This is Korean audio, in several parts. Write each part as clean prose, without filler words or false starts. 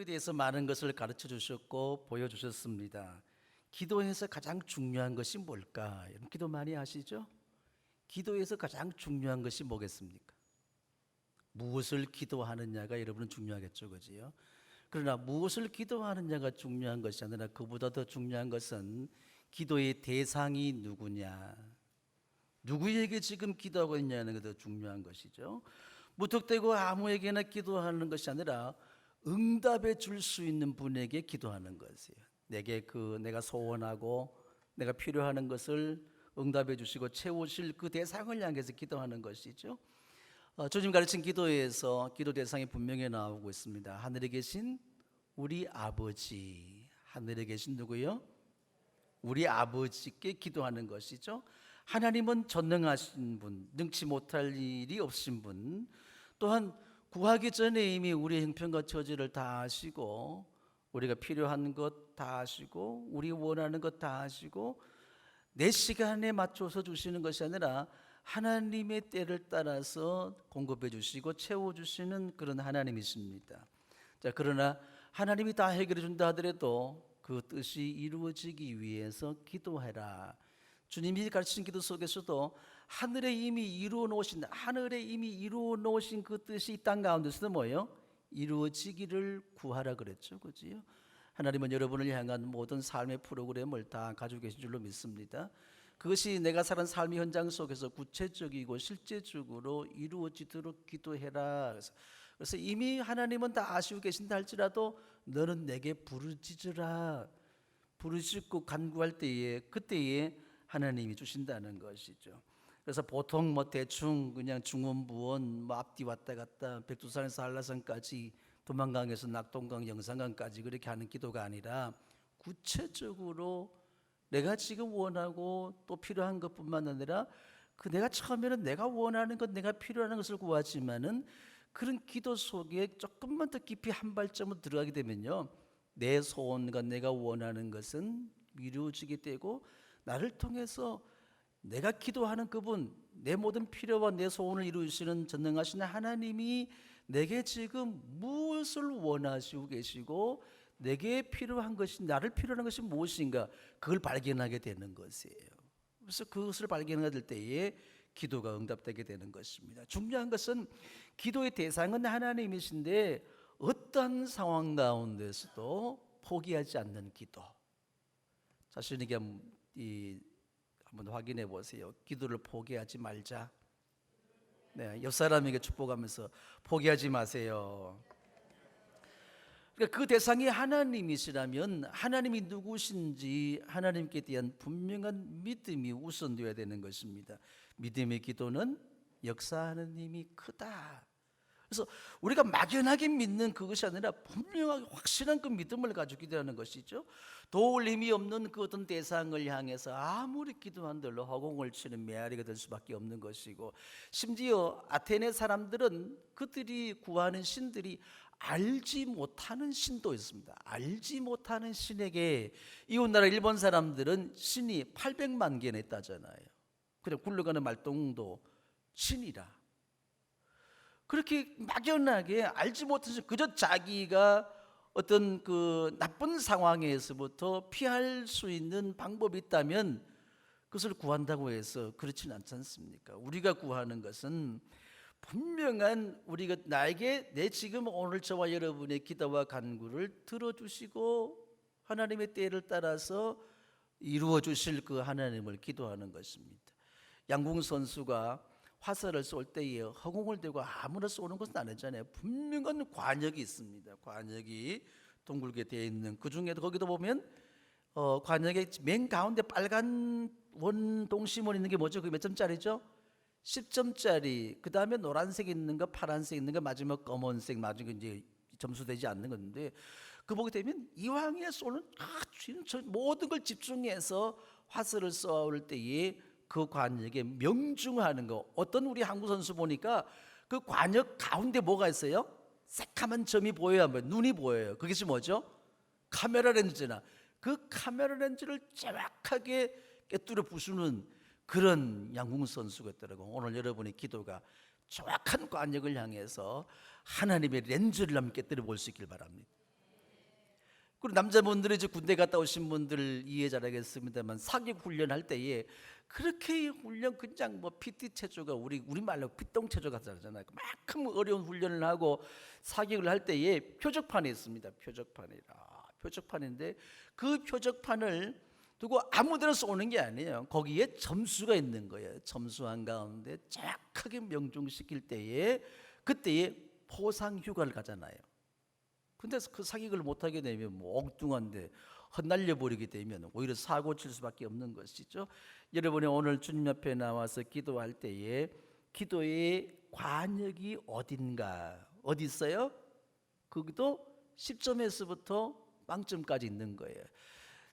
기도에 대해서 많은 것을 가르쳐 주셨고 보여주셨습니다. 기도에서 가장 중요한 것이 뭘까? 여러분 기도 많이 하시죠? 기도에서 가장 중요한 것이 뭐겠습니까? 무엇을 기도하느냐가 여러분은 중요하겠죠, 그지요? 그러나 무엇을 기도하느냐가 중요한 것이 아니라 그보다 더 중요한 것은 기도의 대상이 누구냐, 누구에게 지금 기도하고 있냐는 게 더 중요한 것이죠. 무턱대고 아무에게나 기도하는 것이 아니라 응답해 줄 수 있는 분에게 기도하는 것이에요. 내가 소원하고 내가 필요하는 것을 응답해 주시고 채우실 그 대상을 향해서 기도하는 것이죠. 주님 가르친 기도에서 기도 대상이 분명히 나오고 있습니다. 하늘에 계신 우리 아버지, 하늘에 계신 누구요? 우리 아버지께 기도하는 것이죠. 하나님은 전능하신 분, 능치 못할 일이 없으신 분, 또한 구하기 전에 이미 우리의 형편과 처지를 다 아시고 우리가 필요한 것 다 아시고 우리 원하는 것 다 아시고 내 시간에 맞춰서 주시는 것이 아니라 하나님의 때를 따라서 공급해 주시고 채워 주시는 그런 하나님이십니다. 자, 그러나 하나님이 다 해결해 준다 하더라도 그 뜻이 이루어지기 위해서 기도해라. 주님이 가르치신 기도 속에서도 하늘에 이미 이루어 놓으신 그 뜻이 이 땅 가운데서도 뭐예요? 이루어지기를 구하라 그랬죠, 그지요? 하나님은 여러분을 향한 모든 삶의 프로그램을 다 가지고 계신 줄로 믿습니다. 그것이 내가 사는 삶의 현장 속에서 구체적이고 실제적으로 이루어지도록 기도해라. 그래서 이미 하나님은 다 아시고 계신다 할지라도 너는 내게 부르짖으라. 부르짖고 간구할 때에 그때에 하나님이 주신다는 것이죠. 그래서 보통 대충 그냥 중원부원 앞뒤 왔다 갔다 백두산에서 한라산까지 도만강에서 낙동강 영산강까지 그렇게 하는 기도가 아니라 구체적으로 내가 지금 원하고 또 필요한 것뿐만 아니라 내가 처음에는 내가 원하는 것, 내가 필요한 것을 구하지만은 그런 기도 속에 조금만 더 깊이 한 발짝만 들어가게 되면요, 내 소원과 내가 원하는 것은 이루어지게 되고 나를 통해서 내가 기도하는 그분, 내 모든 필요와 내 소원을 이루시는 전능하신 하나님이 내게 지금 무엇을 원하시고 계시고 내게 필요한 것이, 나를 필요한 것이 무엇인가, 그걸 발견하게 되는 것이에요. 그래서 그것을 발견하게 될 때에 기도가 응답되게 되는 것입니다. 중요한 것은 기도의 대상은 하나님이신데 어떤 상황 가운데서도 포기하지 않는 기도. 자신에게 한번 확인해 보세요. 기도를 포기하지 말자. 네, 옆 사람에게 축복하면서 포기하지 마세요. 그러니까 그 대상이 하나님이시라면 하나님이 누구신지 하나님께 대한 분명한 믿음이 우선되어야 되는 것입니다. 믿음의 기도는 역사하는 힘이 크다. 그래서 우리가 막연하게 믿는 그것이 아니라 분명하게 확실한 그 믿음을 가지고 기도하는 것이죠. 도울 힘이 없는 그 어떤 대상을 향해서 아무리 기도한들로 허공을 치는 메아리가 될 수밖에 없는 것이고, 심지어 아테네 사람들은 그들이 구하는 신들이 알지 못하는 신도 있습니다. 알지 못하는 신에게 이웃나라 일본 사람들은 신이 800만 개나 있다잖아요. 그냥 굴러가는 말똥도 신이라. 그렇게 막연하게 알지 못해서 그저 자기가 어떤 그 나쁜 상황에서부터 피할 수 있는 방법이 있다면 그것을 구한다고 해서 그렇지는 않지 않습니까? 우리가 구하는 것은 분명한 우리가 내 지금 오늘 저와 여러분의 기도와 간구를 들어주시고 하나님의 때를 따라서 이루어 주실 그 하나님을 기도하는 것입니다. 양궁 선수가 화살을 쏠 때에 허공을 대고 아무나 쏘는 것은 아니잖아요. 분명한 관역이 있습니다. 관역이 둥글게 되어 있는 그 중에도 거기도 보면 관역의 맨 가운데 빨간 원동심원 있는 게 뭐죠? 그게 몇 점짜리죠? 10점짜리. 그 다음에 노란색 있는 거, 파란색 있는 거, 마지막 검은색, 마지막에 이제 점수되지 않는 건데, 그 보게 되면 이왕에 쏘는 모든 걸 집중해서 화살을 쏘을 때에 그 관역에 명중하는 거. 어떤 우리 한국 선수 보니까 그 관역 가운데 뭐가 있어요? 새카만 점이 보여요, 눈이 보여요. 그것이 뭐죠? 카메라 렌즈나 그 카메라 렌즈를 정확하게 꿰뚫어 부수는 그런 양궁 선수가 있더라고. 오늘 여러분의 기도가 정확한 관역을 향해서 하나님의 렌즈를 한번 깨뜨려 볼 수 있길 바랍니다. 그리고 남자분들이 이제 군대 갔다 오신 분들 이해 잘하겠습니다만 사격 훈련할 때에 그렇게 훈련 그냥 뭐 PT 체조가 우리말로 피똥 체조 같잖아요. 그만큼 어려운 훈련을 하고 사격을 할 때에 표적판이 있습니다. 표적판인데 그 표적판을 두고 아무데나 쏘는 게 아니에요. 거기에 점수가 있는 거예요. 점수한 가운데 정확하게 명중시킬 때에 그때에 포상 휴가를 가잖아요. 근데 그 사격을 못하게 되면 뭐 엉뚱한데 헛날려 버리게 되면 오히려 사고 칠 수밖에 없는 것이죠. 여러분이 오늘 주님 앞에 나와서 기도할 때에 기도의 관역이 어딘가 어디 있어요? 거기도 10점에서부터 빵점까지 있는 거예요.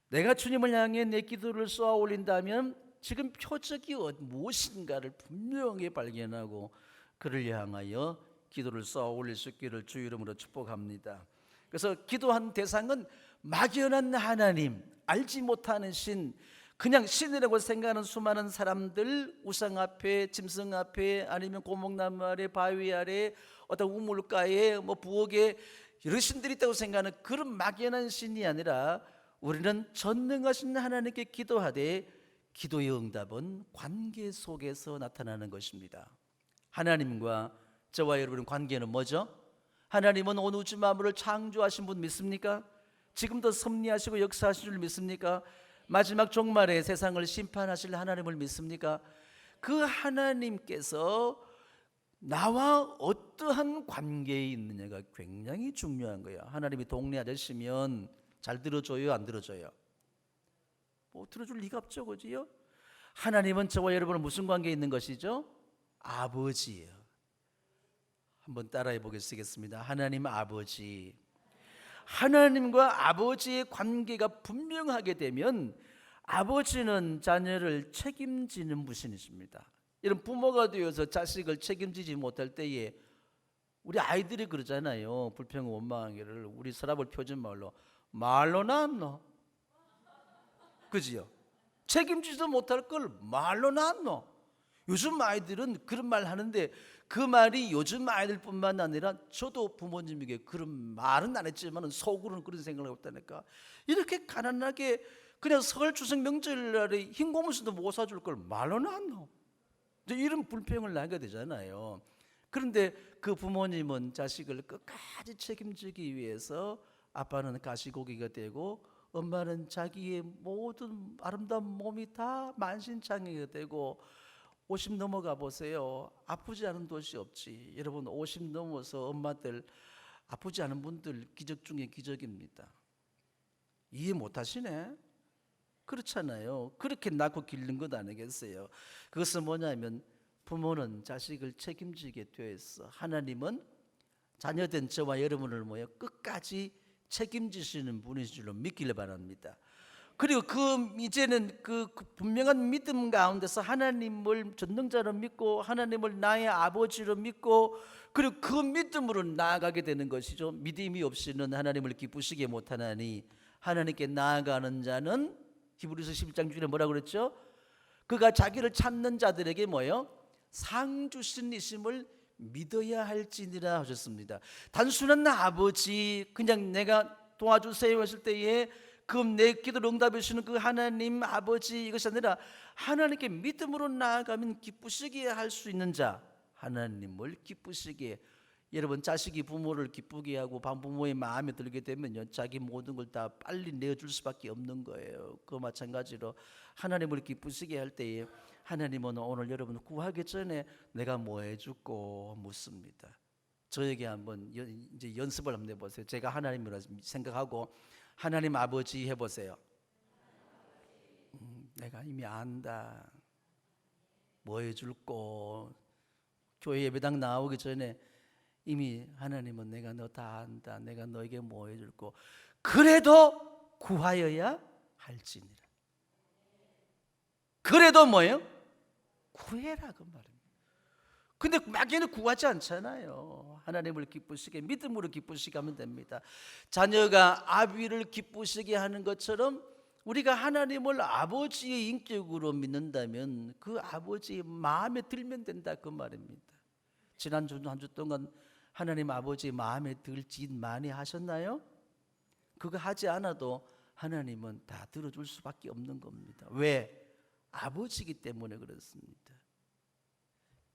내가 주님을 향해 내 기도를 쏘아 올린다면 지금 표적이 무엇인가를 분명히 발견하고 그를 향하여 기도를 쏘아 올릴 수 있기를 주 이름으로 축복합니다. 그래서 기도한 대상은 막연한 하나님, 알지 못하는 신, 그냥 신이라고 생각하는 수많은 사람들, 우상 앞에, 짐승 앞에, 아니면 고목나무 아래, 바위 아래, 어떤 우물가에, 뭐 부엌에 여러 신들이 있다고 생각하는 그런 막연한 신이 아니라 우리는 전능하신 하나님께 기도하되 기도의 응답은 관계 속에서 나타나는 것입니다. 하나님과 저와 여러분의 관계는 뭐죠? 하나님은 온 우주 만물을 창조하신 분 믿습니까? 지금도 섭리하시고 역사하실 줄 믿습니까? 마지막 종말에 세상을 심판하실 하나님을 믿습니까? 그 하나님께서 나와 어떠한 관계에 있느냐가 굉장히 중요한 거예요. 하나님이 동네 아저씨면 잘 들어줘요, 안 들어줘요? 뭐 들어줄 리가 없죠, 그지요? 하나님은 저와 여러분은 무슨 관계에 있는 것이죠? 아버지예요. 한번 따라해 보겠습니다. 하나님 아버지. 하나님과 아버지의 관계가 분명하게 되면 아버지는 자녀를 책임지는 분이십니다. 이런 부모가 되어서 자식을 책임지지 못할 때에 우리 아이들이 그러잖아요. 불평 원망하기를 우리 서랍을 표준 말로 낳았노? 그지요? 책임지지도 못할 걸 말로 낳았노? 요즘 아이들은 그런 말 하는데 그 말이 요즘 아이들뿐만 아니라 저도 부모님에게 그런 말은 안 했지만 속으로는 그런 생각을 하고 있다니까. 이렇게 가난하게 그냥 설 추석 명절날에 흰 고무신도 못 사줄 걸 말로 낳았노? 이런 불평을 하게 되잖아요. 그런데 그 부모님은 자식을 끝까지 책임지기 위해서 아빠는 가시고기가 되고 엄마는 자기의 모든 아름다운 몸이 다 만신창이가 되고 50 넘어가 보세요. 아프지 않은 도시 없지. 여러분 50 넘어서 엄마들 아프지 않은 분들 기적 중에 기적입니다. 이해 못하시네? 그렇잖아요. 그렇게 낳고 기른 것 아니겠어요? 그것은 뭐냐면 부모는 자식을 책임지게 되어 있어. 하나님은 자녀된 저와 여러분을 모여 끝까지 책임지시는 분이신 줄로 믿기를 바랍니다. 그리고 이제는 그 분명한 믿음 가운데서 하나님을 전능자로 믿고 하나님을 나의 아버지로 믿고 그리고 그 믿음으로 나아가게 되는 것이죠. 믿음이 없이는 하나님을 기쁘시게 못하나니 하나님께 나아가는 자는 히브리서 11장 중에 뭐라고 그랬죠? 그가 자기를 찾는 자들에게 뭐예요? 상 주신 이심을 믿어야 할지니라 하셨습니다. 단순한 아버지 그냥 내가 도와주세요 했을 때에 그 내 기도를 응답해 주시는 그 하나님 아버지 이것이 아니라 하나님께 믿음으로 나아가면 기쁘시게 할 수 있는 자, 하나님을 기쁘시게. 여러분 자식이 부모를 기쁘게 하고 부모의 마음에 들게 되면요 자기 모든 걸 다 빨리 내어줄 수밖에 없는 거예요. 그 마찬가지로 하나님을 기쁘시게 할 때에 하나님은 오늘 여러분 구하기 전에 내가 뭐 해줄고 묻습니다. 저에게 한번 이제 연습을 한번 해보세요. 제가 하나님이라 생각하고 하나님 아버지 해보세요. 내가 이미 안다. 뭐 해줄고 교회 예배당 나오기 전에 이미 하나님은 내가 너 다 안다. 내가 너에게 뭐 해줄고 그래도 구하여야 할지니라. 그래도 뭐예요? 구해라 그 말입니다. 근데 막연히 구하지 않잖아요. 하나님을 기쁘시게 믿음으로 기쁘시게 하면 됩니다. 자녀가 아비를 기쁘시게 하는 것처럼 우리가 하나님을 아버지의 인격으로 믿는다면 그 아버지의 마음에 들면 된다 그 말입니다. 지난주 한 주 동안 하나님 아버지의 마음에 들 짓 많이 하셨나요? 그거 하지 않아도 하나님은 다 들어줄 수밖에 없는 겁니다. 왜? 아버지이기 때문에 그렇습니다.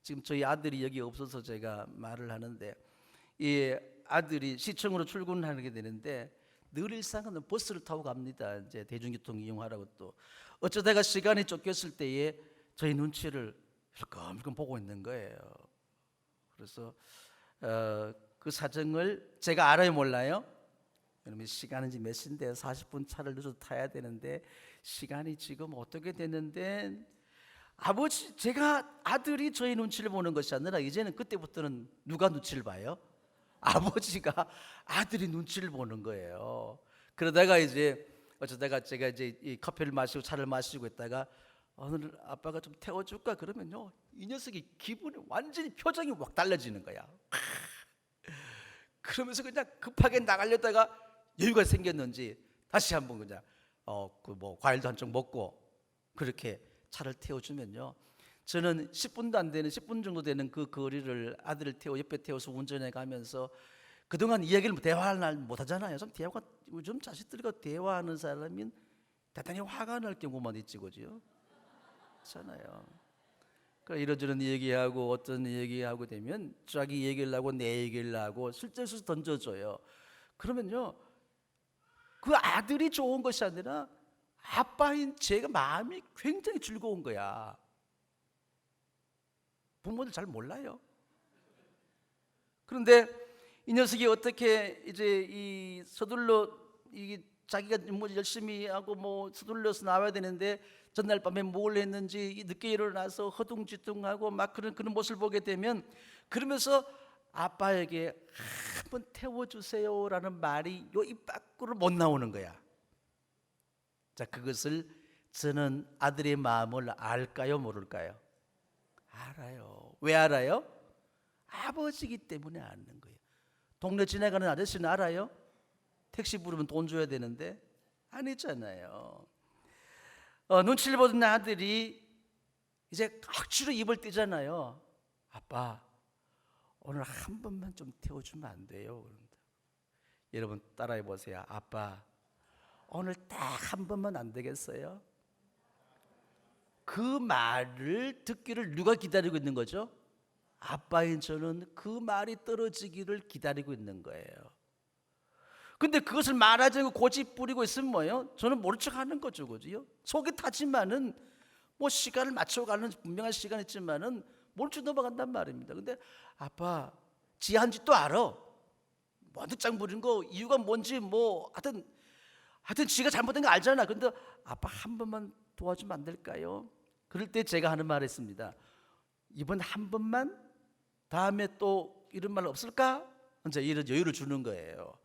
지금 저희 아들이 여기 없어서 제가 말을 하는데, 이 아들이 시청으로 출근하게 되는데 늘 일상은 버스를 타고 갑니다. 이제 대중교통 이용하라고. 또 어쩌다가 시간이 쫓겼을 때에 저희 눈치를 흘끔흘끔 보고 있는 거예요. 그래서 그 사정을 제가 알아요, 몰라요? 여러분, 시간은 지금 몇 시인데 40분 차를 늦어서 타야 되는데 시간이 지금 어떻게 됐는데, 제가 아들이 저희 눈치를 보는 것이 아니라 이제는 그때부터는 누가 눈치를 봐요? 아버지가 아들이 눈치를 보는 거예요. 그러다가 이제 어쩌다가 제가 이제 이 커피를 마시고 차를 마시고 있다가 오늘 아빠가 좀 태워줄까 그러면요, 이 녀석이 기분이 완전히 표정이 확 달라지는 거야. 그러면서 그냥 급하게 나가려다가 여유가 생겼는지 다시 한번 그냥 그 뭐 과일도 한쪽 먹고 그렇게 차를 태워주면요, 저는 10분도 안 되는 10분 정도 되는 그 거리를 아들을 옆에 태워서 운전해 가면서 그동안 이야기를 대화를 못 하잖아요. 좀 대화가, 요즘 자식들과 대화하는 사람은 대단히 화가 날 경우만 있지, 그죠? 그렇잖아요. 그러니까 이런저런 얘기하고 어떤 얘기하고 되면 자기 얘기를 하고 내 얘기를 하고 실제로 던져줘요. 그러면요, 그 아들이 좋은 것이 아니라 아빠인 제가 마음이 굉장히 즐거운 거야. 부모들 잘 몰라요. 그런데 이 녀석이 어떻게 이제 이 서둘러 자기가 뭐 열심히 하고 뭐 서둘러서 나와야 되는데 전날 밤에 뭘 했는지 늦게 일어나서 허둥지둥하고 막 그런 모습을 보게 되면, 그러면서 아빠에게 한번 태워주세요라는 말이 요 입 밖으로 못 나오는 거야. 자, 그것을 저는 아들의 마음을 알까요, 모를까요? 알아요. 왜 알아요? 아버지이기 때문에 아는 거예요. 동네 지나가는 아저씨는 알아요? 택시 부르면 돈 줘야 되는데 아니잖아요. 눈치를 보던 아들이 이제 억지로 입을 떼잖아요. 아빠, 오늘 한 번만 좀 태워주면 안 돼요? 그런다. 여러분 따라해 보세요. 아빠, 오늘 딱 한 번만 안 되겠어요? 그 말을 듣기를 누가 기다리고 있는 거죠? 아빠인 저는 그 말이 떨어지기를 기다리고 있는 거예요. 근데 그것을 말하지 않고 고집 부리고 있으면 뭐예요? 저는 모른 척 하는 거죠, 그죠? 속이 타지만은 뭐 시간을 맞춰가는 분명한 시간이 있지만은 모른 척 넘어간단 말입니다. 근데 아빠, 지 한 짓도 알아. 뭐 늦장 부린 거 이유가 뭔지 뭐 하여튼 지가 잘못된 거 알잖아. 근데 아빠 한 번만 도와주면 안 될까요? 그럴 때 제가 하는 말 했습니다. 이번 한 번만, 다음에 또 이런 말 없을까? 이제 이런 여유를 주는 거예요.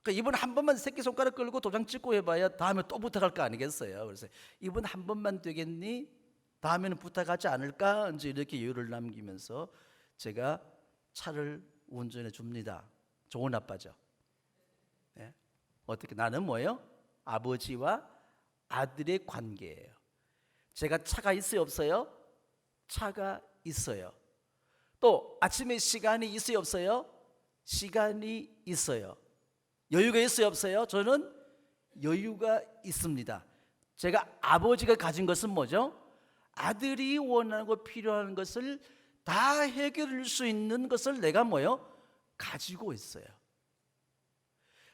그러니까 이번 한 번만 새끼손가락 끌고 도장 찍고 해봐야 다음에 또 부탁할 거 아니겠어요? 그래서 이번 한 번만 되겠니? 다음에는 부탁하지 않을까? 이제 이렇게 여유를 남기면서 제가 차를 운전해 줍니다. 좋은 아빠죠. 네? 어떻게, 나는 뭐예요? 아버지와 아들의 관계예요. 제가 차가 있어요, 없어요? 차가 있어요. 또 아침에 시간이 있어요, 없어요? 시간이 있어요. 여유가 있어요, 없어요? 저는 여유가 있습니다. 제가 아버지가 가진 것은 뭐죠? 아들이 원하고 필요한 것을 다 해결할 수 있는 것을 내가 뭐요? 가지고 있어요.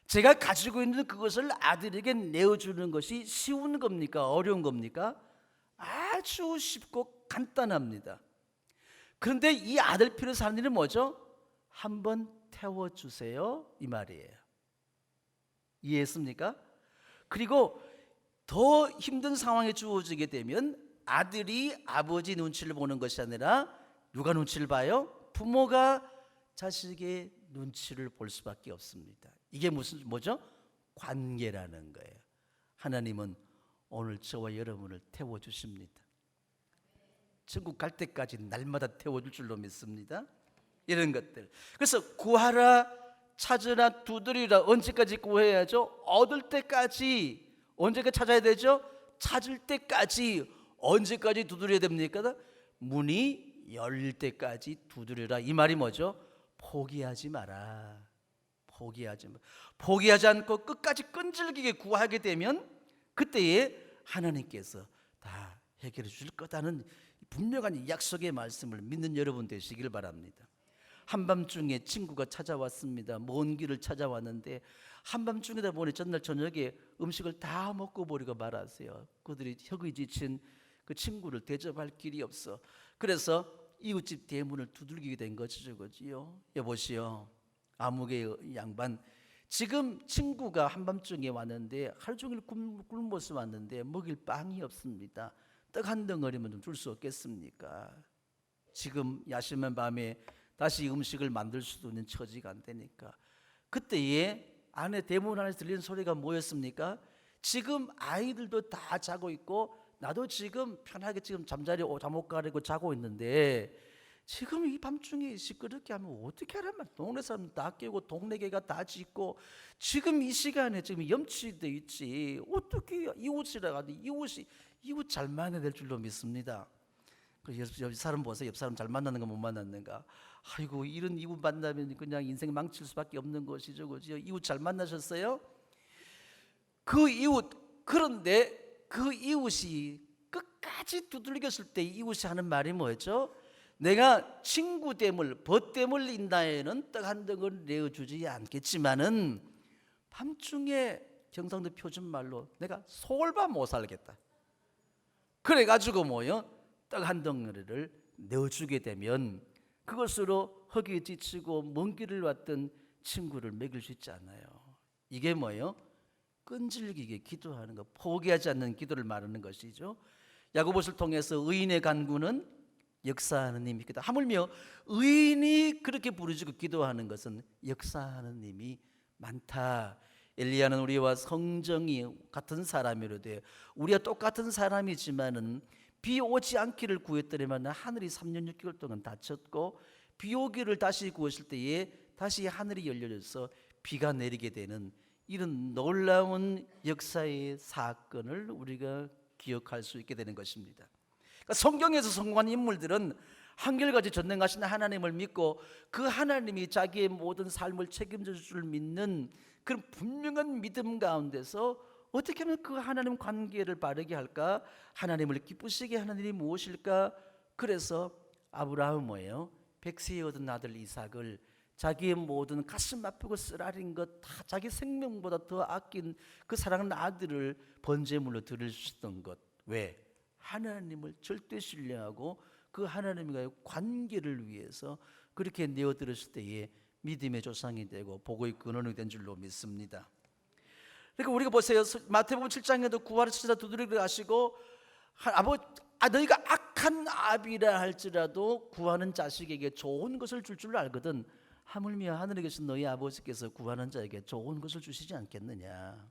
제가 가지고 있는 그것을 아들에게 내어주는 것이 쉬운 겁니까? 어려운 겁니까? 아주 쉽고 간단합니다. 그런데 이 아들 필요해서 하는 일은 뭐죠? 한번 태워주세요, 이 말이에요. 이해했습니까? 그리고 더 힘든 상황에 주어지게 되면 아들이 아버지 눈치를 보는 것이 아니라 누가 눈치를 봐요? 부모가 자식의 눈치를 볼 수밖에 없습니다. 이게 뭐죠? 관계라는 거예요. 하나님은 오늘 저와 여러분을 태워주십니다. 천국 갈 때까지 날마다 태워줄 줄로 믿습니다. 이런 것들. 그래서 구하라, 찾으라, 두드리라. 언제까지 구해야죠? 얻을 때까지. 언제까지 찾아야 되죠? 찾을 때까지. 언제까지 두드려야 됩니까? 문이 열릴 때까지 두드려라. 이 말이 뭐죠? 포기하지 마라. 포기하지 않고 끝까지 끈질기게 구하게 되면 그때에 하나님께서 다 해결해 주실 거다는 분명한 약속의 말씀을 믿는 여러분 되시길 바랍니다. 한밤중에 친구가 찾아왔습니다. 먼 길을 찾아왔는데 한밤중이다 보니 전날 저녁에 음식을 다 먹고 버리고 말았어요. 그들이 혁이 지친 그 친구를 대접할 길이 없어. 그래서 이웃집 대문을 두들기게 된 것이죠. 여보시오, 아무개 양반, 지금 친구가 한밤중에 왔는데 하루 종일 굶어서 왔는데 먹일 빵이 없습니다. 떡 한 덩어리만 좀 줄 수 없겠습니까? 지금 야심한 밤에 다시 음식을 만들 수도 있는 처지가 안 되니까. 그때에 안에 대문 안에서 들리는 소리가 뭐였습니까? 지금 아이들도 다 자고 있고 나도 지금 편하게 지금 잠자리 잠옷 가리고 자고 있는데 지금 이 밤중에 시끄럽게 하면 어떻게 하란 말이야. 동네 사람 다 깨고 동네 개가 다 짖고 지금 이 시간에 지금 염치돼 있지. 어떻게 이웃이라 하니 이웃 잘 만나야 될 줄로 믿습니다. 옆 사람 보세요. 옆 사람 잘 만나는 거 못 만났는가? 아이고, 이런 이웃 만나면 그냥 인생 망칠 수밖에 없는 것이죠. 그죠? 이웃 잘 만나셨어요? 그 이웃, 그런데 그 이웃이 끝까지 두들겼을 때 이웃이 하는 말이 뭐였죠? 내가 친구 됨을 벗됨을 인다에는 떡 한 덩을 내어주지 않겠지만은 밤중에 경상도 표준말로 내가 솔밥 못 살겠다. 그래가지고 떡 한 덩어리를 내어주게 되면 그것으로 허기에 지치고 먼 길을 왔던 친구를 먹일 수 있지 않아요. 이게 끈질기게 기도하는 것, 포기하지 않는 기도를 말하는 것이죠. 야고보서를 통해서 의인의 간구는 역사하는 님이 있다. 하물며 의인이 그렇게 부르짖고 기도하는 것은 역사하는 님이 많다. 엘리야는 우리와 성정이 같은 사람이로되 우리가 똑같은 사람이지만은 비 오지 않기를 구했더니만 하늘이 3년 6개월 동안 닫혔고 비 오기를 다시 구했을 때에 다시 하늘이 열려져서 비가 내리게 되는 이런 놀라운 역사의 사건을 우리가 기억할 수 있게 되는 것입니다. 그러니까 성경에서 성공한 인물들은 한결같이 전능하신 하나님을 믿고 그 하나님이 자기의 모든 삶을 책임져 줄 줄 믿는 그런 분명한 믿음 가운데서 어떻게 하면 그 하나님 관계를 바르게 할까? 하나님을 기쁘시게 하는 일이 무엇일까? 그래서 아브라함은 백세에 얻은 아들 이삭을 자기의 모든 가슴 아프고 쓰라린 것 다 자기 생명보다 더 아낀 그 사랑하는 아들을 번제물로 드릴 수 있었던 것. 왜? 하나님을 절대 신뢰하고 그 하나님과의 관계를 위해서 그렇게 내어드렸을 때에 믿음의 조상이 되고 복의 근원이 된 줄로 믿습니다. 그러니까 우리가 보세요. 마태복음 7장에도 구하러 찾아 두드리기를 하시고 너희가 악한 아비라 할지라도 구하는 자식에게 좋은 것을 줄 줄 알거든 하물며 하늘에 계신 너희 아버지께서 구하는 자에게 좋은 것을 주시지 않겠느냐.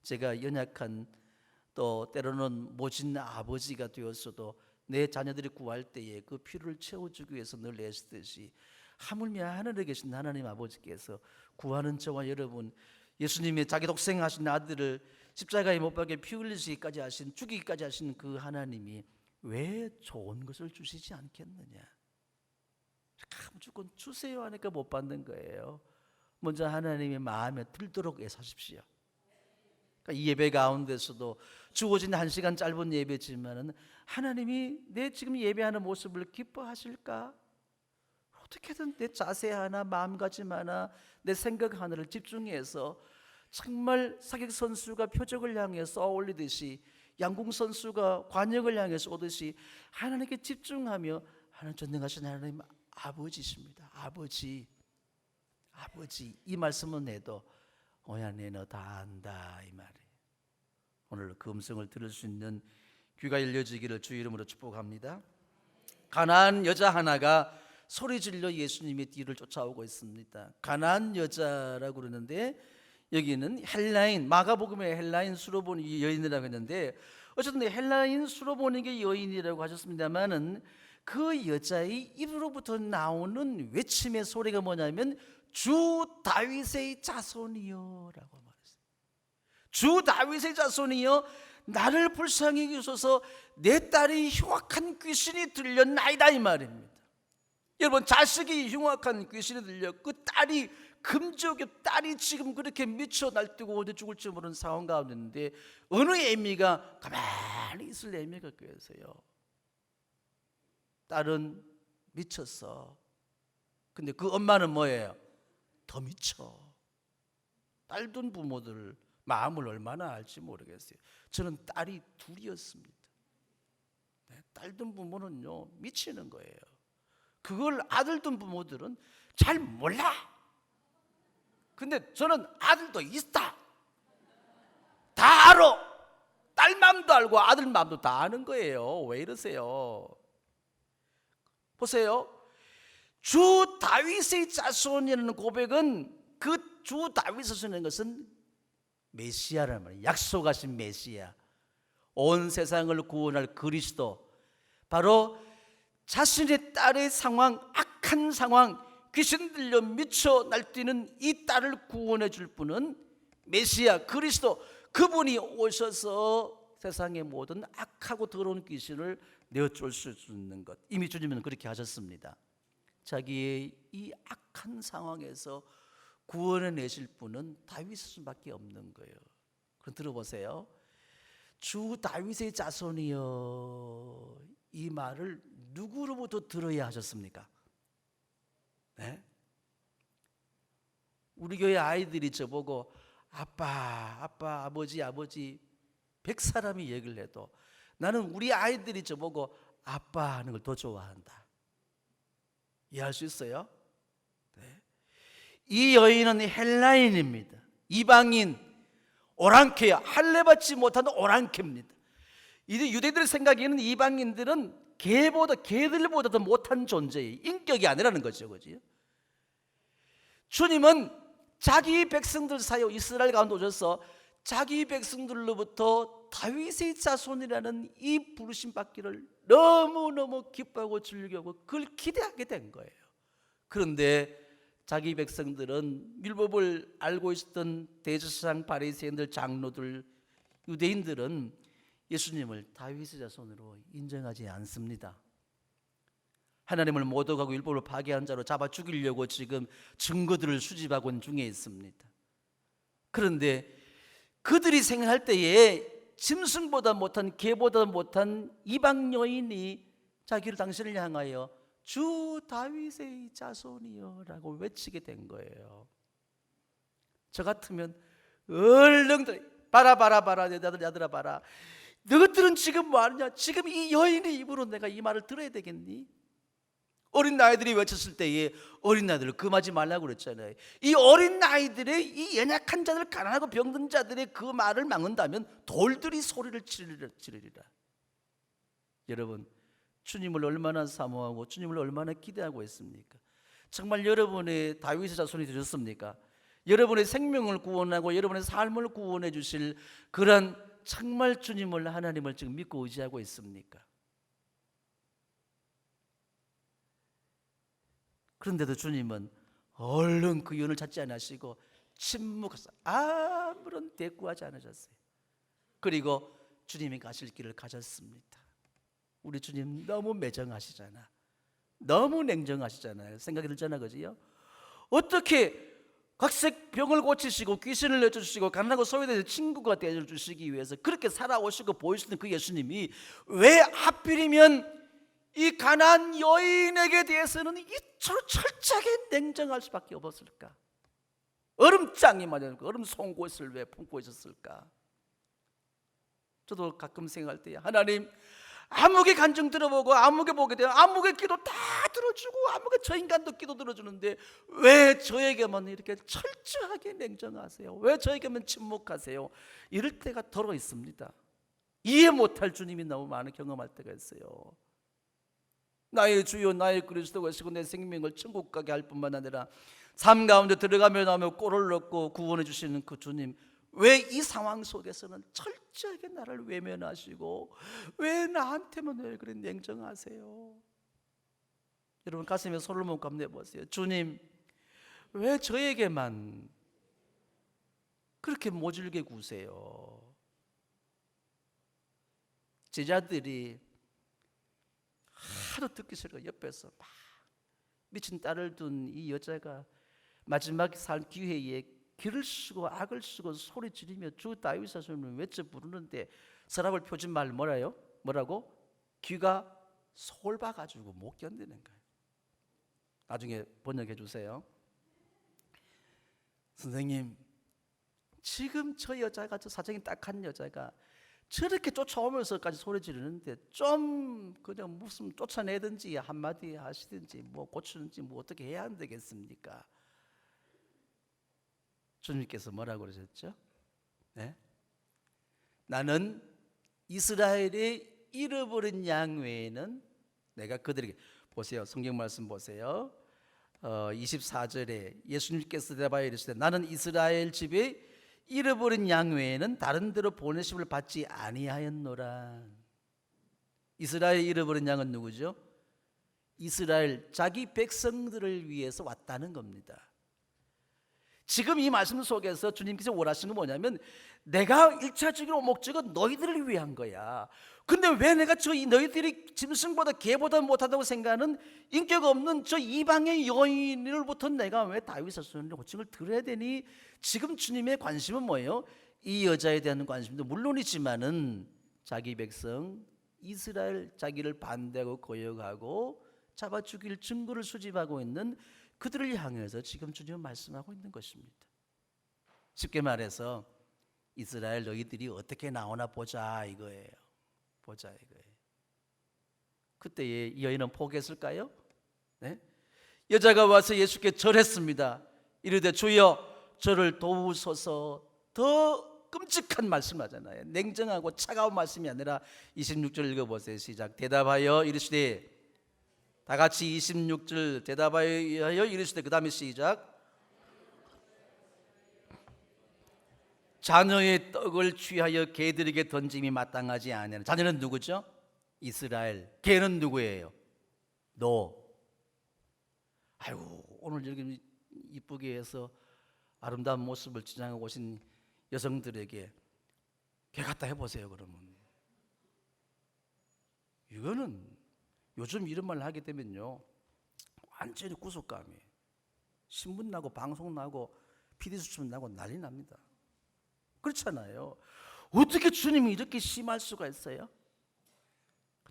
제가 연약한 또 때로는 모진 아버지가 되었어도 내 자녀들이 구할 때에 그 필요를 채워주기 위해서 늘 애쓰듯이 하물며 하늘에 계신 하나님 아버지께서 구하는 저와 여러분, 예수님이 자기 독생하신 아들을 십자가에 못 박혀 피 흘리시기까지 하신, 죽이기까지 하신 그 하나님이 왜 좋은 것을 주시지 않겠느냐. 무조건 주세요 하니까 못 받는 거예요. 먼저 하나님의 마음에 들도록 애사십시오. 그러니까 이 예배 가운데서도 주어진 1시간 짧은 예배지만은 하나님이 내 지금 예배하는 모습을 기뻐하실까? 어떻게든 내 자세 하나, 마음가짐 하나, 내 생각 하나를 집중해서 정말 사격 선수가 표적을 향해 쏘아 올리듯이 양궁 선수가 관역을 향해 쏘듯이 하나님께 집중하며 하나님 전능하신 하나님 아버지십니다. 아버지 이 말씀은 해도 오야네 너 다 안다 이 말이에요. 오늘 그 음성을 들을 수 있는 귀가 열려지기를 주 이름으로 축복합니다. 가나안 여자 하나가 소리 질러 예수님의 뒤를 쫓아오고 있습니다. 가나안 여자라고 그러는데 여기는 헬라인, 마가복음의 헬라인 수로보니 여인이라고 했는데 어쨌든 헬라인 수로보니게 여인이라고 하셨습니다만은 그 여자의 입으로부터 나오는 외침의 소리가 뭐냐면 주 다윗의 자손이여 라고 말했어요. 주 다윗의 자손이여 나를 불쌍히 여기소서 내 딸이 흉악한 귀신이 들렸나이다 이 말입니다. 여러분, 자식이 흉악한 귀신이 들려 그 딸이 금지옥에 딸이 지금 그렇게 미쳐 날뛰고 어디 죽을지 모르는 상황 가운데 있는데 어느 애미가 가만히 있을 애미가 계세요. 딸은 미쳤어. 근데 그 엄마는 뭐예요? 더 미쳐. 딸 둔 부모들 마음을 얼마나 알지 모르겠어요. 저는 딸이 둘이었습니다. 딸 둔 부모는요 미치는 거예요. 그걸 아들 둔 부모들은 잘 몰라. 근데 저는 아들도 있다. 다 알아. 딸 마음도 알고 아들 마음도 다 아는 거예요. 왜 이러세요? 보세요. 주 다윗의 자손이라는 고백은 그 주 다윗의 자손이라는 것은 메시아라는 말이에요. 약속하신 메시아, 온 세상을 구원할 그리스도, 바로 자신의 딸의 상황, 악한 상황, 귀신 들려 미쳐 날뛰는 이 딸을 구원해 줄 분은 메시아 그리스도, 그분이 오셔서 세상의 모든 악하고 더러운 귀신을 내어줄 수 있는 것, 이미 주님은 그렇게 하셨습니다. 자기의 이 악한 상황에서 구원해 내실 분은 다윗밖에 없는 거예요. 그럼 들어보세요. 주 다윗의 자손이여, 이 말을 누구로부터 들어야 하셨습니까? 네? 우리 교회 아이들이 저보고 아빠, 아버지 100사람이 얘기를 해도 나는 우리 아이들이 저보고 아빠 하는 걸 더 좋아한다. 이해할 수 있어요? 네. 이 여인은 헬라인입니다. 이방인, 오랑캐, 할례받지 못한 오랑캐입니다. 유대인들 생각에는 이방인들은 개들보다도 못한 존재예요. 인격이 아니라는 거죠. 그죠? 주님은 자기 백성들 사이에 이스라엘 가운데 오셔서 자기 백성들로부터 다윗의 자손이라는 이 부르심 받기를 너무너무 기뻐하고 즐겨하고 그걸 기대하게 된 거예요. 그런데 자기 백성들은 율법을 알고 있었던 대제사장, 바리새인들, 장로들, 유대인들은 예수님을 다윗의 자손으로 인정하지 않습니다. 하나님을 모독하고 율법을 파괴한 자로 잡아 죽이려고 지금 증거들을 수집하고 있는 중에 있습니다. 그런데 그들이 생각할 때에 짐승보다 못한, 개보다 못한 이방 여인이 자기를, 당신을 향하여 주 다윗의 자손이여 라고 외치게 된 거예요. 저 같으면 얼른 봐라 얘들아 봐라, 너희들은 지금 뭐하느냐? 지금 이 여인의 입으로 내가 이 말을 들어야 되겠니? 어린 아이들이 외쳤을 때에 어린 아이들을 금하지 말라고 그랬잖아요. 이 어린 아이들의, 이 연약한 자들, 가난하고 병든 자들의 그 말을 막는다면 돌들이 소리를 지르리라. 여러분, 주님을 얼마나 사모하고 주님을 얼마나 기대하고 있습니까? 정말 여러분의 다윗의 자손이 되셨습니까? 여러분의 생명을 구원하고 여러분의 삶을 구원해 주실 그런 정말 주님을, 하나님을 지금 믿고 의지하고 있습니까? 그런데도 주님은 얼른 그 연을 찾지 않으시고 침묵하셨어요. 아무런 대꾸하지 않으셨어요. 그리고 주님이 가실 길을 가셨습니다. 우리 주님 너무 매정하시잖아. 너무 냉정하시잖아요. 생각이 들잖아, 그지요? 어떻게 각색 병을 고치시고 귀신을 내주시고 가난하고 소외된 친구가 되어주시기 위해서 그렇게 살아오시고 보이시는 그 예수님이 왜 하필이면 이 가난한 여인에게 대해서는 이처럼 철저하게 냉정할 수밖에 없었을까? 얼음장이 맞아요. 얼음 송곳을 왜 품고 있었을까? 저도 가끔 생각할 때 하나님, 아무개 간증 들어보고 아무개 보게 되면 아무개 기도 다 들어주고 아무개 저 인간도 기도 들어주는데 왜 저에게만 이렇게 철저하게 냉정하세요? 왜 저에게만 침묵하세요? 이럴 때가 더러 있습니다. 이해 못할 주님이 너무 많은 경험할 때가 있어요. 나의 주여 나의 그리스도가 시고 내 생명을 천국 가게 할 뿐만 아니라 삶 가운데 들어가며 나오며 꼴을 넣고 구원해 주시는 그 주님, 왜 이 상황 속에서는 철저하게 나를 외면하시고 왜 나한테만 왜 그래 냉정하세요? 여러분 가슴에 손을 못 감내 보세요. 주님, 왜 저에게만 그렇게 모질게 구세요? 제자들이 하도 듣기 싫어 옆에서 막 미친 딸을 둔 이 여자가 마지막 살 기회에 길을 쓰고 악을 쓰고 소리 지르며 주 다윗 자손을 외쳐 부르는데 서랍을 펴진 말 뭐라고? 귀가 솔봐가지고 못 견디는 거예요. 나중에 번역해 주세요. 선생님, 지금 저 여자가, 저 사정이 딱한 여자가 저렇게 쫓아오면서까지 소리 지르는데 좀 그냥 무슨 쫓아내든지 한마디 하시든지 뭐 고치든지 뭐 어떻게 해야 안 되겠습니까? 주님께서 뭐라고 그러셨죠? 네? 나는 이스라엘의 잃어버린 양 외에는 내가 그들에게, 보세요, 성경 말씀 보세요. 24절에 예수님께서 대답하여 이르시되 나는 이스라엘 집에 잃어버린 양 외에는 다른 데로 보내심을 받지 아니하였노라. 이스라엘 잃어버린 양은 누구죠? 이스라엘 자기 백성들을 위해서 왔다는 겁니다. 지금 이 말씀 속에서 주님께서 원하시는 건 뭐냐면 내가 1차적으로 목적은 너희들을 위한 거야. 근데 왜 내가 너희들이 짐승보다 개보다 못하다고 생각하는 인격 없는 저 이방의 여인으로부터 내가 왜 다윗 자손의 호칭을 들어야 되니? 지금 주님의 관심은 뭐예요? 이 여자에 대한 관심도 물론이지만은 자기 백성 이스라엘, 자기를 반대하고 거역하고 잡아 죽일 증거를 수집하고 있는 그들을 향해서 지금 주님은 말씀하고 있는 것입니다. 쉽게 말해서 이스라엘 너희들이 어떻게 나오나 보자 이거예요. 보자 이거예요. 그때에 이 여인은 포기했을까요? 네? 여자가 와서 예수께 절했습니다. 이르되 주여 저를 도우소서. 더 끔찍한 말씀 하잖아요. 냉정하고 차가운 말씀이 아니라 26절 읽어보세요. 시작. 대답하여 이르시되, 다 같이 26절 대답하여 이르시되, 그 다음에 시작. 자녀의 떡을 취하여 개들에게 던짐이 마땅하지 아니하는. 자녀는 누구죠? 이스라엘. 개는 누구예요? 너. 아이고, 오늘 이렇게 이쁘게 해서 아름다운 모습을 지향하고 오신 여성들에게 개 갖다 해보세요. 그러면 이거는 요즘 이런 말 하게 되면요 완전히 구속감이에요. 신문 나고 방송 나고 PD 수첩 나고 난리 납니다. 그렇잖아요. 어떻게 주님이 이렇게 심할 수가 있어요?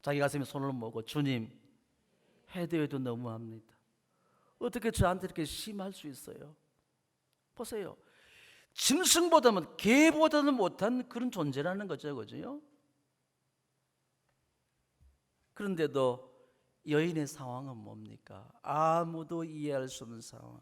자기 가슴에 손을 모고 주님, 해도 해도 너무합니다. 어떻게 저한테 이렇게 심할 수 있어요? 보세요. 짐승보다는 개보다는 못한 그런 존재라는 거죠. 그죠? 그런데도 여인의 상황은 뭡니까? 아무도 이해할 수 없는 상황.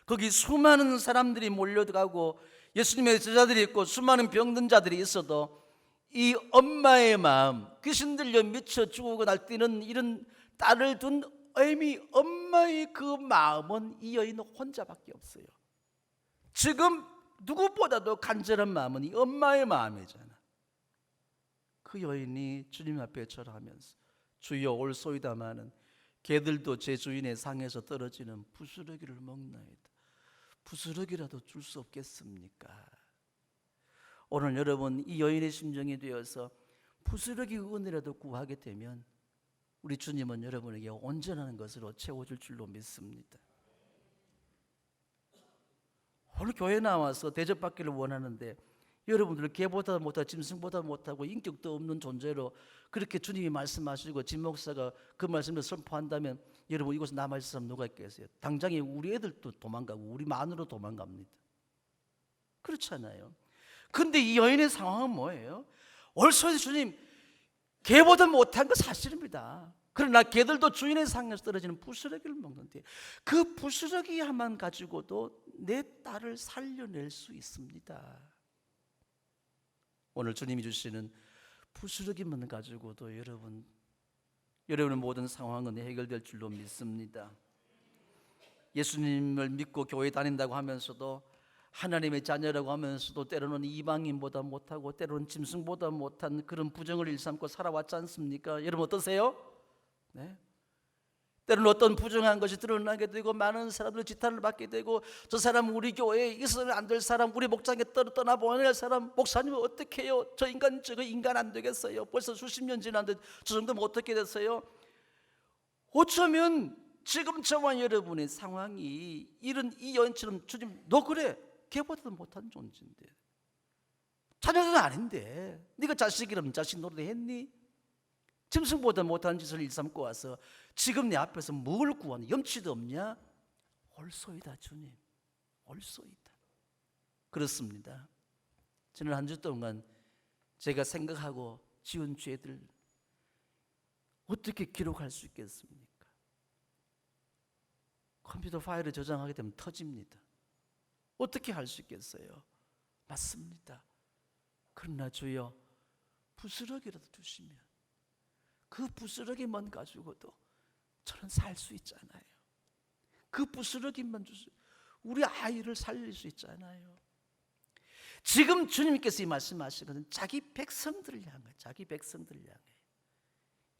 거기 수많은 사람들이 몰려가고 예수님의 제자들이 있고 수많은 병든 자들이 있어도 이 엄마의 마음, 귀신 들려 미쳐 죽고 날뛰는 이런 딸을 둔 어미 엄마의 그 마음은 이 여인 혼자밖에 없어요. 지금 누구보다도 간절한 마음은 이 엄마의 마음이잖아. 그 여인이 주님 앞에 절하면서 주여 올소이다마는 개들도 제 주인의 상에서 떨어지는 부스러기를 먹나이다. 부스러기라도 줄 수 없겠습니까? 오늘 여러분 이 여인의 심정이 되어서 부스러기 은혜라도 구하게 되면 우리 주님은 여러분에게 온전한 것으로 채워줄 줄로 믿습니다. 오늘 교회 나와서 대접받기를 원하는데 여러분들 개보다 못하고 짐승보다 못하고 인격도 없는 존재로 그렇게 주님이 말씀하시고 진 목사가 그 말씀을 선포한다면 여러분 이곳에 남아있을 사람 누가 있겠어요? 당장에 우리 애들도 도망가고 우리 마누라 도망갑니다. 그렇잖아요. 근데 이 여인의 상황은 뭐예요? 올소에서 주님 개보다 못한 건 사실입니다. 그러나 개들도 주인의 상에서 떨어지는 부스러기를 먹는데 그 부스러기 하나만 가지고도 내 딸을 살려낼 수 있습니다. 오늘 주님이 주시는 부스러기만 가지고도 여러분의 모든 상황은 해결될 줄로 믿습니다. 예수님을 믿고 교회 다닌다고 하면서도 하나님의 자녀라고 하면서도 때로는 이방인보다 못하고 때로는 짐승보다 못한 그런 부정을 일삼고 살아왔지 않습니까? 여러분 어떠세요? 네? 때로는 어떤 부정한 것이 드러나게 되고 많은 사람들 지탄을 받게 되고 저 사람 우리 교회에 있어서는 안 될 사람, 우리 목장에 떠나보낼 사람, 목사님은 어떻게 해요? 저 인간 안 되겠어요. 벌써 수십 년 지났는데 저 정도면 어떻게 됐어요? 어쩌면 지금 저와 여러분의 상황이 이런 이 여인처럼 주님 너 그래 걔보다도 못한 존재인데 자녀는 아닌데 네가 자식이라면 자식 노릇 했니? 짐승보다 못한 짓을 일삼고 와서 지금 내 앞에서 뭘 구하니? 염치도 없냐? 옳소이다 주님, 옳소이다. 그렇습니다. 저는 한 주 동안 제가 생각하고 지은 죄들 어떻게 기록할 수 있겠습니까? 컴퓨터 파일을 저장하게 되면 터집니다. 어떻게 할 수 있겠어요? 맞습니다. 그러나 주여 부스러기라도 주시면 그 부스러기만 가지고도 저는 살 수 있잖아요. 그 부스러기만 주세요. 우리 아이를 살릴 수 있잖아요. 지금 주님께서 이 말씀하시거든. 자기 백성들을 향해, 자기 백성들을 향해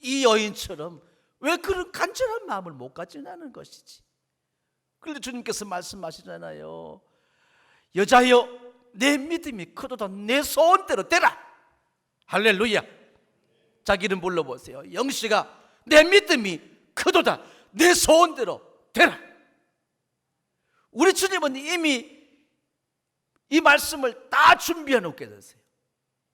이 여인처럼 왜 그런 간절한 마음을 못 가지냐는 것이지. 그런데 주님께서 말씀하시잖아요. 여자여 내 믿음이 크도다 내 소원대로 되라. 할렐루야. 자기는 불러보세요. 영씨가 내 믿음이 크도다 내 소원대로 되라. 우리 주님은 이미 이 말씀을 다 준비해 놓게 됐어요.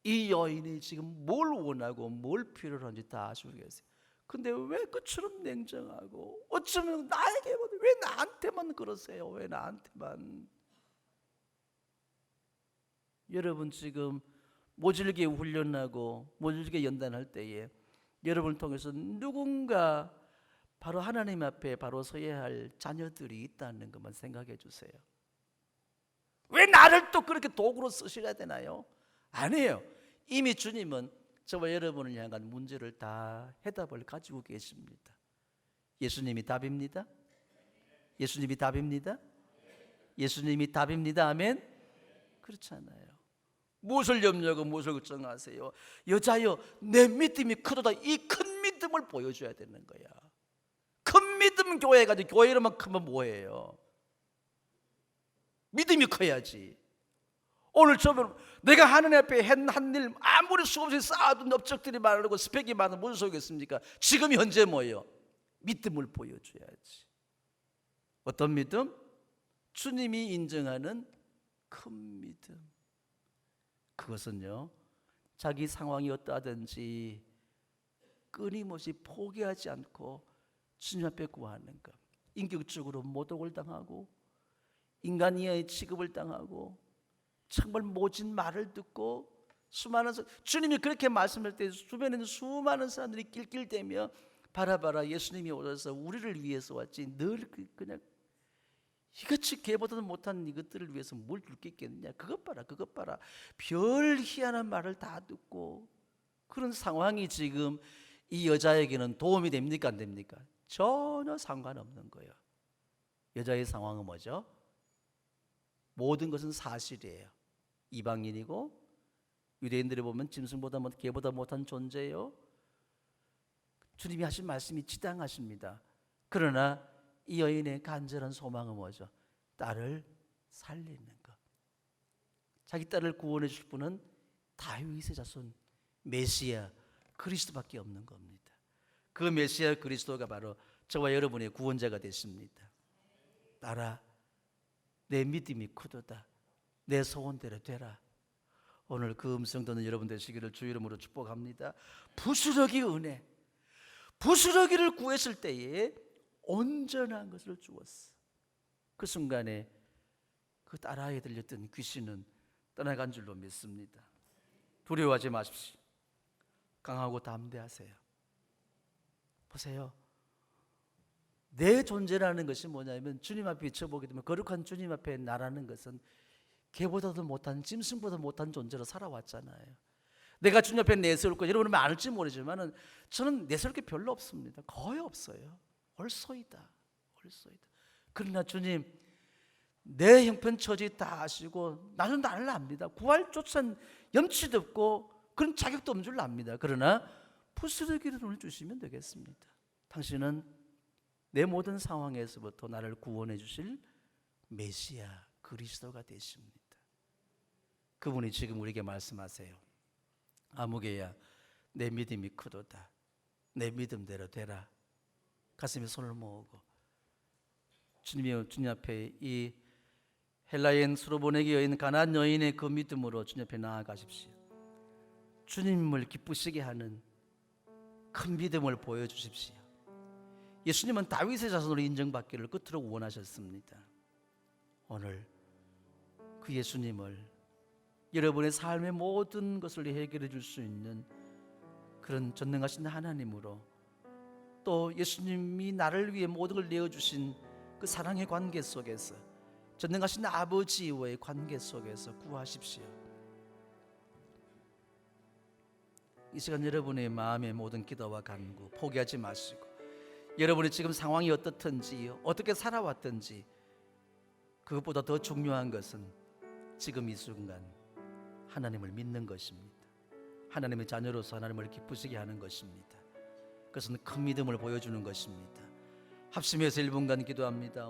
이 여인이 지금 뭘 원하고 뭘 필요로 하는지 다 아시고 계세요. 근데 왜 그처럼 냉정하고 어쩌면 나에게 왜 나한테만 그러세요? 왜 나한테만? 여러분 지금 모질게 훈련하고 모질게 연단할 때에 여러분을 통해서 누군가 바로 하나님 앞에 바로 서야 할 자녀들이 있다는 것만 생각해 주세요. 왜 나를 또 그렇게 도구로 쓰셔야 되나요? 아니에요. 이미 주님은 저와 여러분을 향한 문제를 다 해답을 가지고 계십니다. 예수님이 답입니다. 예수님이 답입니다. 예수님이 답입니다. 아멘. 그렇잖아요. 무엇을 염려하고 무엇을 걱정하세요? 여자여 내 믿음이 크도다. 이 큰 믿음을 보여줘야 되는 거야. 큰 믿음 교회 가지고 교회 이름만 크면 뭐예요? 믿음이 커야지. 오늘 저는 내가 하나님 앞에 한 일 아무리 수없이 쌓아둔 업적들이 많고 스펙이 많은 무슨 소용이겠습니까? 지금 현재 뭐예요? 믿음을 보여줘야지. 어떤 믿음? 주님이 인정하는 큰 믿음. 그것은요 자기 상황이 어떠하든지 끊임없이 포기하지 않고 주님 앞에 구하는 것. 인격적으로 모독을 당하고 인간 이하의 취급을 당하고 정말 모진 말을 듣고 수많은 주님이 그렇게 말씀할 때 주변에 있는 수많은 사람들이 낄낄대며 바라봐라 예수님이 오셔서 우리를 위해서 왔지 늘 그냥 이것이 걔보다도 못한 이것들을 위해서 뭘 줄 게 있겠느냐. 그것 봐라 그것 봐라 별 희한한 말을 다 듣고 그런 상황이 지금 이 여자에게는 도움이 됩니까 안 됩니까? 전혀 상관없는 거예요. 여자의 상황은 뭐죠? 모든 것은 사실이에요. 이방인이고 유대인들이 보면 짐승보다 개보다 못한 존재예요. 주님이 하신 말씀이 지당하십니다. 그러나 이 여인의 간절한 소망은 뭐죠? 딸을 살리는 것. 자기 딸을 구원해 줄 분은 다윗의 자손 메시아 그리스도밖에 없는 겁니다. 그 메시아 그리스도가 바로 저와 여러분의 구원자가 되십니다. 딸아 내 믿음이 크도다 내 소원대로 되라. 오늘 그 음성 듣는 여러분 되시기를 주 이름으로 축복합니다. 부스러기 은혜, 부스러기를 구했을 때에 온전한 것을 주었어. 그 순간에 그 딸아이에 들렸던 귀신은 떠나간 줄로 믿습니다. 두려워하지 마십시오. 강하고 담대하세요. 보세요. 내 존재라는 것이 뭐냐면 주님 앞에 비춰보게 되면 거룩한 주님 앞에 나라는 것은 개보다도 못한 짐승보다 못한 존재로 살아왔잖아요. 내가 주님 앞에 내세울 거 여러분은 많을지 모르지만 저는 내세울 게 별로 없습니다. 거의 없어요. 옳소이다. 옳소이다. 그러나 주님 내 형편처지 다 아시고 나는 나를 압니다. 구할 쫓은 염치도 없고 그런 자격도 없는 줄 압니다. 그러나 부스러기를 오늘 주시면 되겠습니다. 당신은 내 모든 상황에서부터 나를 구원해 주실 메시아 그리스도가 되십니다. 그분이 지금 우리에게 말씀하세요. 아무개야 내 믿음이 크도다 내 믿음대로 되라. 가슴에 손을 모으고 주님 앞에 이 헬라인 수로보네게 여인 가나안 여인의 그 믿음으로 주님 앞에 나아가십시오. 주님을 기쁘시게 하는 큰 믿음을 보여주십시오. 예수님은 다윗의 자손으로 인정받기를 끝으로 원하셨습니다. 오늘 그 예수님을 여러분의 삶의 모든 것을 해결해 줄 수 있는 그런 전능하신 하나님으로, 또 예수님이 나를 위해 모든 걸 내어주신 그 사랑의 관계 속에서, 전능하신 아버지와의 관계 속에서 구하십시오. 이 시간 여러분의 마음의 모든 기도와 간구 포기하지 마시고, 여러분의 지금 상황이 어떻든지 어떻게 살아왔든지 그것보다 더 중요한 것은 지금 이 순간 하나님을 믿는 것입니다. 하나님의 자녀로서 하나님을 기쁘시게 하는 것입니다. 그것은 큰 믿음을 보여주는 것입니다. 합심해서 1분간 기도합니다.